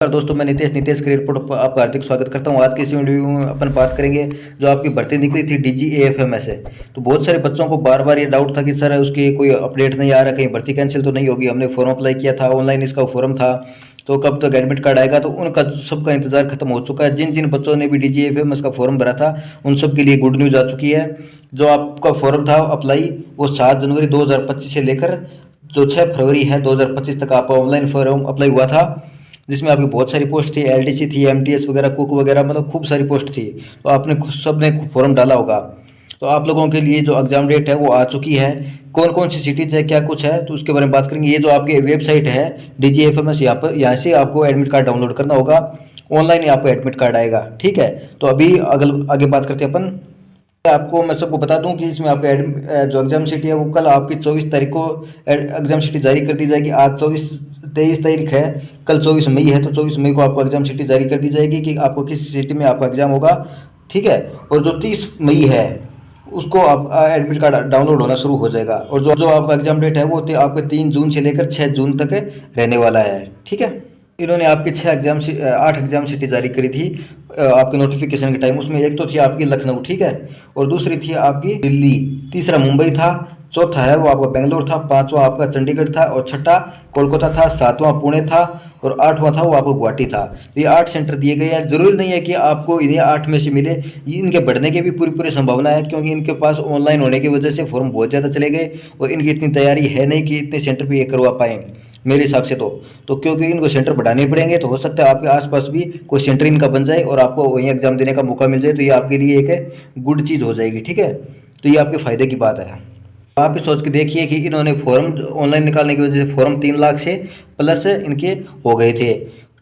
नमस्कार दोस्तों, मैं नितेश क्रिएट पर आपका हार्दिक स्वागत करता हूं। आज की इस वीडियो में अपन बात करेंगे जो आपकी भर्ती निकली थी DGAFM से। तो बहुत सारे बच्चों को बार बार ये डाउट था कि सर उसकी कोई अपडेट नहीं आ रहा, कहीं भर्ती कैंसिल तो नहीं होगी। हमने फॉर्म अप्लाई किया था, ऑनलाइन इसका फॉर्म था, तो कब तक एडमिट कार्ड आएगा। तो उनका सबका इंतजार खत्म हो चुका है। जिन जिन बच्चों ने भी DGAFM का फॉर्म भरा था उन सब के लिए गुड न्यूज़ आ चुकी है। जो आपका फॉर्म था अप्लाई, वो 7 जनवरी 2025 से लेकर जो 6 फरवरी है 2025 तक आपका ऑनलाइन फॉर्म अप्लाई हुआ था, जिसमें आपकी बहुत सारी पोस्ट थी। LDC थी, MTS वगैरह, कुक वगैरह, मतलब खूब सारी पोस्ट थी। तो आपने सब ने फॉर्म डाला होगा। तो आप लोगों के लिए जो एग्ज़ाम डेट है वो आ चुकी है। कौन कौन सी सिटीज़ है, क्या कुछ है, तो उसके बारे में बात करेंगे। ये जो आपकी वेबसाइट है DGFMS, यहाँ से आपको एडमिट कार्ड डाउनलोड करना होगा। ऑनलाइन ही आपको एडमिट कार्ड आएगा, ठीक है। तो अभी आगे बात करते हैं अपन। आपको मैं सबको बता दूं कि इसमें आपका जो एग्जाम शीट है वो कल आपकी 24 तारीख को एग्जाम शीट जारी कर दी जाएगी। आज 23 तारीख है, कल 24 मई है, तो 24 मई को आपको एग्जाम शीट जारी कर दी जाएगी कि आपको किस सिटी में आपका एग्जाम होगा, ठीक है। और जो 30 मई है उसको आप एडमिट कार्ड डाउनलोड होना शुरू हो जाएगा। और जो आपका एग्जाम डेट है वो आपके 3 जून से लेकर 6 जून तक रहने वाला है, ठीक है। इन्होंने आपकी 8 एग्जाम शीटें जारी करी थी आपके नोटिफिकेशन के टाइम। उसमें एक तो थी आपकी लखनऊ, ठीक है, और दूसरी थी आपकी दिल्ली, तीसरा मुंबई था, चौथा है वो आपका बेंगलोर था, पांचवा आपका चंडीगढ़ था, और छठा कोलकाता था, सातवां पुणे था, और आठवां था वो आपको गुवाहाटी था। तो ये 8 सेंटर दिए गए हैं। जरूरी नहीं है कि आपको इन्हें 8 में से मिले, इनके बढ़ने की भी पूरी संभावना है, क्योंकि इनके पास ऑनलाइन होने की वजह से फॉर्म बहुत ज़्यादा चले गए और इनकी इतनी तैयारी है नहीं कि इतने सेंटर पर ये करवा पाएँ मेरे हिसाब से। तो क्योंकि इनको सेंटर बढ़ाने पड़ेंगे, तो हो सकता है आपके आसपास भी कोई सेंटर इनका बन जाए और आपको वहीं एग्जाम देने का मौका मिल जाए। तो ये आपके लिए एक गुड चीज़ हो जाएगी, ठीक है। तो ये आपके फ़ायदे की बात है। आप ही सोच के देखिए कि इन्होंने फॉर्म ऑनलाइन निकालने की वजह से फॉर्म 3 लाख से प्लस इनके हो गए थे,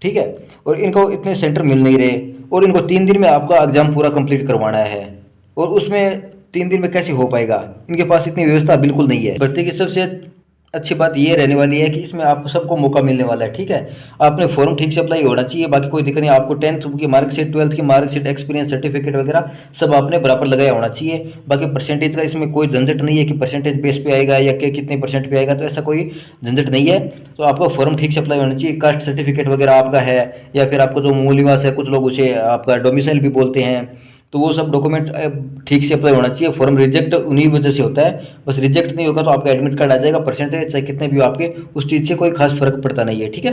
ठीक है। और इनको इतने सेंटर मिल नहीं रहे, और इनको 3 दिन में आपका एग्जाम पूरा कंप्लीट करवाना है, और उसमें 3 दिन में कैसे हो पाएगा। इनके पास इतनी व्यवस्था बिल्कुल नहीं है। भर्ती की सबसे अच्छी बात ये रहने वाली है कि इसमें आप सबको मौका मिलने वाला है, ठीक है। आपने फॉर्म ठीक से अप्लाई होना चाहिए, बाकी कोई दिक्कत नहीं। आपको 10th की मार्कशीट, 12th की मार्कशीट, एक्सपीरियंस सर्टिफिकेट वगैरह सब आपने बराबर लगाया होना चाहिए। बाकी परसेंटेज का इसमें कोई झंझट नहीं है कि परसेंटेज बेस पे आएगा या कितने परसेंट पे आएगा, तो ऐसा कोई झंझट नहीं है। तो आपका फॉर्म ठीक से अप्लाई होना चाहिए। कास्ट सर्टिफिकेट वगैरह आपका है, या फिर आपको जो मूल निवास है, कुछ लोग उसे आपका डोमिसाइल भी बोलते हैं, तो वो सब डॉक्यूमेंट ठीक से अप्लाई होना चाहिए। फॉर्म रिजेक्ट उन्हीं वजह से होता है, बस रिजेक्ट नहीं होगा तो आपका एडमिट कार्ड आ जाएगा। परसेंटेज चाहे कितने भी हो आपके, उस चीज़ से कोई खास फर्क पड़ता नहीं है, ठीक है।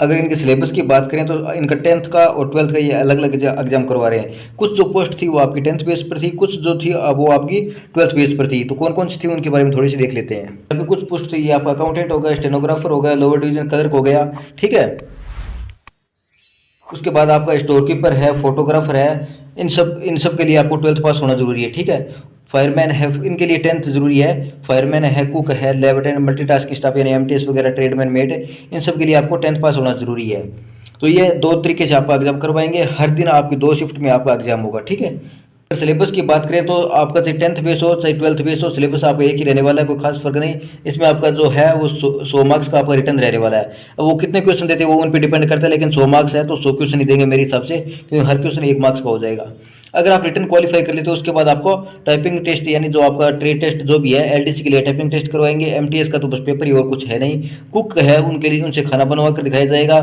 अगर इनके सिलेबस की बात करें तो इनका 10th का और 12th का ये अलग अलग एग्जाम करवा रहे हैं। कुछ जो पोस्ट थी वो आपकी 10th बेस पर थी, कुछ जो थी वो आपकी 12th बेस पर थी। तो कौन कौन सी थी उनके बारे में थोड़ी सी देख लेते हैं। अभी कुछ पोस्ट थी, ये आपका अकाउंटेंट हो गया, स्टेनोग्राफर हो गया, लोअर डिवीजन क्लर्क हो गया, ठीक है। उसके बाद आपका स्टोर कीपर है, फोटोग्राफर है। इन सब के लिए आपको 12th पास होना जरूरी है, ठीक है। फायरमैन है, इनके लिए 10th जरूरी है। फायरमैन है, कुक है, लैब अटेंडेंट, मल्टीटास्क स्टाफ यानी MTS वगैरह, ट्रेडमैन, मेड, इन सब के लिए आपको 10th पास होना जरूरी है। तो ये 2 तरीके से आपका एग्जाम करवाएंगे। हर दिन आपकी 2 शिफ्ट में आपका एग्जाम होगा, ठीक है। अगर सिलेबस की बात करें तो आपका चाहे 10th बेस हो चाहे 12th बेस हो, सिलेबस आपका एक ही रहने वाला है, कोई खास फर्क नहीं। इसमें आपका जो है वो 100 मार्क्स का आपका रिटर्न रहने वाला है। अब वो कितने क्वेश्चन देते हैं वो उन पर डिपेंड करता है, लेकिन 100 मार्क्स है तो 100 क्वेश्चन ही देंगे मेरे हिसाब से, क्योंकि हर क्वेश्चन 1 मार्क्स का हो जाएगा। अगर आप रिटर्न क्वालिफाई कर लेते हो उसके बाद आपको टाइपिंग टेस्ट यानी जो आपका ट्रेड टेस्ट जो भी है, LDC के लिए टाइपिंग टेस्ट करवाएंगे। MTS का तो बस पेपर ही और कुछ है नहीं। कुक है, उनके लिए उनसे खाना बनवा कर दिखाया जाएगा।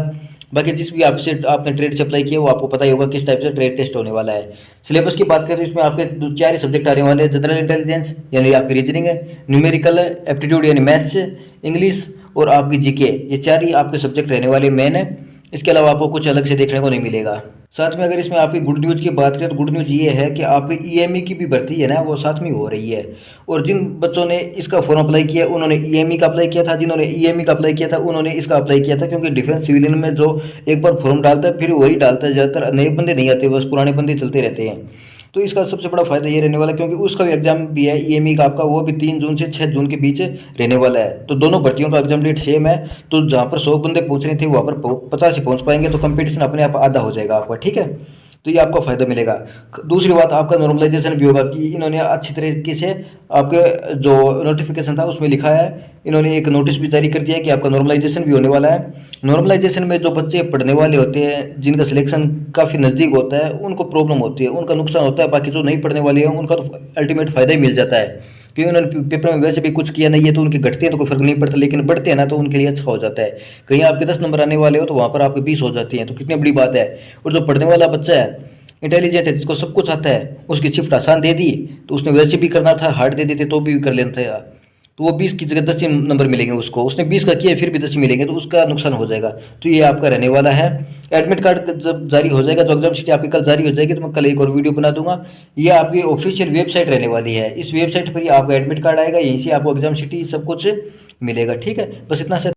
बाकी जिस भी आपसे आपने ट्रेड से अप्लाई किया वो आपको पता ही होगा किस टाइप से ट्रेड टेस्ट होने वाला है। सिलेबस की बात करें तो इसमें आपके 4 ही सब्जेक्ट आने वाले हैं। जनरल इंटेलिजेंस यानी आपकी रीजनिंग है, न्यूमेरिकल है, एप्टीट्यूड यानी मैथ्स, इंग्लिश और आपकी GK, ये 4 ही आपके सब्जेक्ट रहने वाले मेन है। इसके अलावा आपको कुछ अलग से देखने को नहीं मिलेगा। साथ में अगर इसमें आपकी गुड न्यूज़ की बात करें तो गुड न्यूज़ ये है कि आपकी EME की भी भर्ती है ना, वो साथ में हो रही है। और जिन बच्चों ने इसका फॉर्म अप्लाई किया उन्होंने EME का अप्लाई किया था, जिन्होंने EME का अप्लाई किया था उन्होंने इसका अप्लाई किया था। क्योंकि डिफेंस सिविलियन में जो एक बार फॉर्म डालता है फिर वही डालता है, ज़्यादातर नए बंदे नहीं आते, बस पुराने बंदे चलते रहते हैं। तो इसका सबसे बड़ा फायदा ये रहने वाला है, क्योंकि उसका भी एग्जाम भी है EME का आपका, वो भी 3 जून से 6 जून के बीच रहने वाला है। तो दोनों भर्तियों का एग्जाम डेट सेम है। तो जहाँ पर 100 बंदे पहुँच रहे थे वहाँ पर 50 ही पहुँच पाएंगे, तो कंपटीशन अपने आप आधा हो जाएगा आपका, ठीक है। तो ये आपको फ़ायदा मिलेगा। दूसरी बात आपका नॉर्मलाइजेशन भी होगा कि इन्होंने अच्छी तरीके से आपके जो नोटिफिकेशन था उसमें लिखा है, इन्होंने एक नोटिस भी जारी कर दिया है कि आपका नॉर्मलाइजेशन भी होने वाला है। नॉर्मलाइजेशन में जो बच्चे पढ़ने वाले होते हैं, जिनका सिलेक्शन काफ़ी नज़दीक होता है, उनको प्रॉब्लम होती है, उनका नुकसान होता है। बाकी जो नहीं पढ़ने वाले हैं उनका तो अल्टीमेट फ़ायदा ही मिल जाता है। क्योंकि उन्होंने पेपर में वैसे भी कुछ किया नहीं है, तो उनके घटते हैं तो कोई फर्क नहीं पड़ता, लेकिन बढ़ते हैं ना तो उनके लिए अच्छा हो जाता है। कहीं आपके 10 नंबर आने वाले हो तो वहाँ पर आपके 20 हो जाती हैं, तो कितनी बड़ी बात है। और जो पढ़ने वाला बच्चा है, इंटेलिजेंट है, जिसको सब कुछ आता है, उसकी शिफ्ट आसान दे दी तो उसने वैसे भी करना था, हार्ड दे देते तो भी कर लेना था, तो वो 20 की जगह 10 ही नंबर मिलेंगे उसको। उसने 20 का किया फिर भी 10 ही मिलेंगे, तो उसका नुकसान हो जाएगा। तो ये आपका रहने वाला है। एडमिट कार्ड जब जारी हो जाएगा, जो एग्जाम शीट आपकी कल जारी हो जाएगी, तो मैं कल एक और वीडियो बना दूंगा। ये आपकी ऑफिशियल वेबसाइट रहने वाली है, इस वेबसाइट पर ही आपका एडमिट कार्ड आएगा, यहीं से आपको एग्जाम शीट सब कुछ मिलेगा। ठीक है, बस इतना से